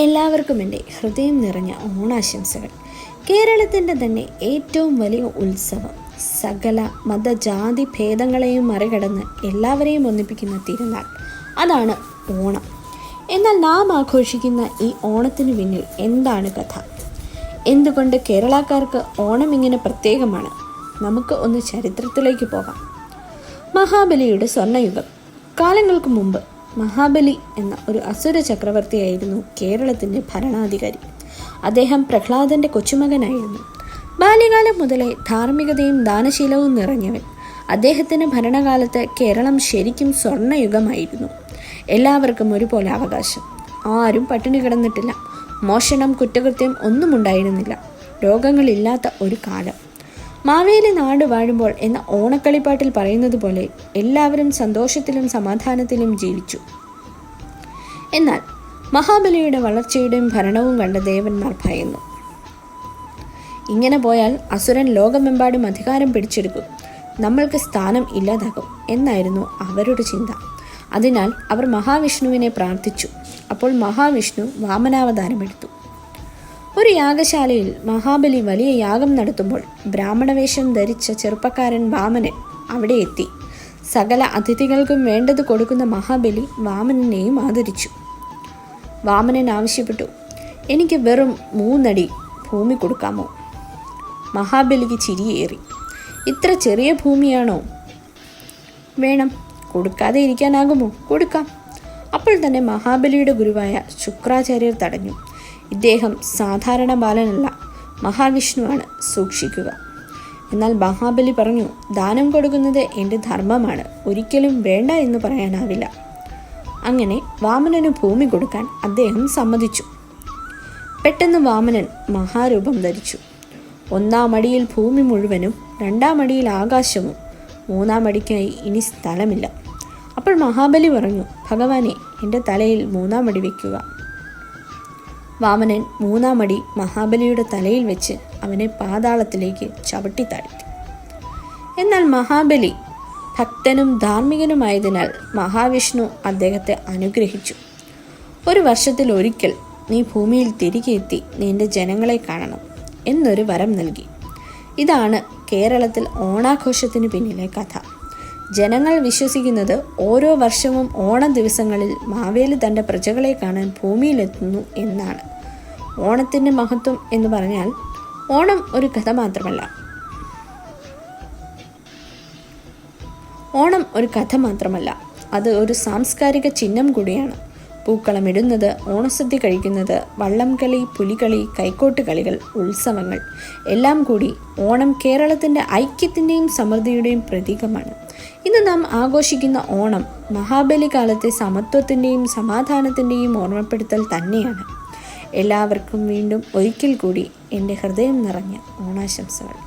എല്ലാവർക്കും എൻ്റെ ഹൃദയം നിറഞ്ഞ ഓണാശംസകൾ. കേരളത്തിൻ്റെ തന്നെ ഏറ്റവും വലിയ ഉത്സവം, സകല മതജാതി ഭേദങ്ങളെയും മറികടന്ന് എല്ലാവരെയും ഒന്നിപ്പിക്കുന്ന തിരുനാൾ, അതാണ് ഓണം. എന്നാൽ നാം ആഘോഷിക്കുന്ന ഈ ഓണത്തിന് പിന്നിൽ എന്താണ് കഥ? എന്തുകൊണ്ട് കേരളക്കാർക്ക് ഓണം ഇങ്ങനെ പ്രത്യേകമാണ്? നമുക്ക് ഒന്ന് ചരിത്രത്തിലേക്ക് പോകാം. മഹാബലിയുടെ സ്വർണ്ണയുഗം. കാലങ്ങൾക്ക് മുമ്പ് മഹാബലി എന്ന ഒരു അസുര ചക്രവർത്തിയായിരുന്നു കേരളത്തിൻ്റെ ഭരണാധികാരി. അദ്ദേഹം പ്രഹ്ലാദൻ്റെ കൊച്ചുമകനായിരുന്നു. ബാല്യകാലം മുതലേ ധാർമ്മികതയും ദാനശീലവും നിറഞ്ഞവൻ. അദ്ദേഹത്തിൻ്റെ ഭരണകാലത്ത് കേരളം ശരിക്കും സ്വർണ്ണയുഗമായിരുന്നു. എല്ലാവർക്കും ഒരുപോലെ അവകാശം. ആരും പട്ടിണി കിടന്നിട്ടില്ല. മോഷണം, കുറ്റകൃത്യം ഒന്നും ഉണ്ടായിരുന്നില്ല. രോഗങ്ങളില്ലാത്ത ഒരു കാലം. മാവേലി നാട് വാഴുമ്പോൾ എന്ന ഓണക്കളിപ്പാട്ടിൽ പറയുന്നത് പോലെ എല്ലാവരും സന്തോഷത്തിലും സമാധാനത്തിലും ജീവിച്ചു. എന്നാൽ മഹാബലിയുടെ വളർച്ചയുടെയും ഭരണവും കണ്ട ദേവന്മാർ ഭയന്നു. ഇങ്ങനെ പോയാൽ അസുരൻ ലോകമെമ്പാടും അധികാരം പിടിച്ചെടുക്കും, നമ്മൾക്ക് സ്ഥാനം ഇല്ലാതാകും എന്നായിരുന്നു അവരുടെ ചിന്ത. അതിനാൽ അവർ മഹാവിഷ്ണുവിനെ പ്രാർത്ഥിച്ചു. അപ്പോൾ മഹാവിഷ്ണു വാമനാവതാരമെടുത്തു. ഒരു യാഗശാലയിൽ മഹാബലി വലിയ യാഗം നടത്തുമ്പോൾ ബ്രാഹ്മണവേഷം ധരിച്ച ചെറുപ്പക്കാരൻ വാമനൻ അവിടെ എത്തി. സകല അതിഥികൾക്കും വേണ്ടത് കൊടുക്കുന്ന മഹാബലി വാമനനെയും ആദരിച്ചു. വാമനൻ ആവശ്യപ്പെട്ടു, എനിക്ക് വെറും 3 അടി ഭൂമി കൊടുക്കാമോ? മഹാബലിക്ക് ചിരിയേറി. ഇത്ര ചെറിയ ഭൂമിയാണോ? വേണം. കൊടുക്കാതെ ഇരിക്കാനാകുമോ? കൊടുക്കാം. അപ്പോൾ തന്നെ മഹാബലിയുടെ ഗുരുവായ ശുക്രാചാര്യർ തടഞ്ഞു. ഇദ്ദേഹം സാധാരണ ബാലനല്ല, മഹാവിഷ്ണുവാണ്, സൂക്ഷിക്കുക. എന്നാൽ മഹാബലി പറഞ്ഞു, ദാനം കൊടുക്കുന്നത് എൻ്റെ ധർമ്മമാണ്, ഒരിക്കലും വേണ്ട എന്ന് പറയാനാവില്ല. അങ്ങനെ വാമനന് ഭൂമി കൊടുക്കാൻ അദ്ദേഹം സമ്മതിച്ചു. പെട്ടെന്ന് വാമനൻ മഹാരൂപം ധരിച്ചു. 1-ാം അടിയിൽ ഭൂമി മുഴുവനും, 2-ാം അടിയിൽ ആകാശവും, 3-ാം അടിക്കായി ഇനി സ്ഥലമില്ല. അപ്പോൾ മഹാബലി പറഞ്ഞു, ഭഗവാനെ, എൻ്റെ തലയിൽ 3-ാം അടി വയ്ക്കുക. വാമനൻ 3-ാം അടി മഹാബലിയുടെ തലയിൽ വെച്ച് അവനെ പാതാളത്തിലേക്ക് ചവിട്ടി താഴ്ത്തി. എന്നാൽ മഹാബലി ഭക്തനും ധാർമ്മികനുമായതിനാൽ മഹാവിഷ്ണു അദ്ദേഹത്തെ അനുഗ്രഹിച്ചു. 1 വർഷത്തിൽ ഒരിക്കൽ നീ ഭൂമിയിൽ തിരികെ എത്തി നിന്റെ ജനങ്ങളെ കാണണം എന്നൊരു വരം നൽകി. ഇതാണ് കേരളത്തിൽ ഓണാഘോഷത്തിന് പിന്നിലെ കഥ. ജനങ്ങൾ വിശ്വസിക്കുന്നത് ഓരോ വർഷവും ഓണ ദിവസങ്ങളിൽ മാവേലി തൻ്റെ പ്രജകളെ കാണാൻ ഭൂമിയിലെത്തുന്നു എന്നാണ്. ഓണത്തിൻ്റെ മഹത്വം എന്ന് പറഞ്ഞാൽ ഓണം ഒരു കഥ മാത്രമല്ല, അത് ഒരു സാംസ്കാരിക ചിഹ്നം കൂടിയാണ്. പൂക്കളമിടുന്നത്, ഓണസദ്യ കഴിക്കുന്നത്, വള്ളംകളി, പുലികളി, കൈക്കോട്ട് കളികൾ, ഉത്സവങ്ങൾ എല്ലാം കൂടി ഓണം കേരളത്തിൻ്റെ ഐക്യത്തിൻ്റെയും സമൃദ്ധിയുടെയും പ്രതീകമാണ്. ഇന്ന് നാം ആഘോഷിക്കുന്ന ഓണം മഹാബലി കാലത്തെ സമത്വത്തിൻ്റെയും സമാധാനത്തിൻ്റെയും ഓർമ്മപ്പെടുത്തൽ തന്നെയാണ്. എല്ലാവർക്കും വീണ്ടും ഒരിക്കൽ കൂടി എൻ്റെ ഹൃദയം നിറഞ്ഞ ഓണാശംസകൾ.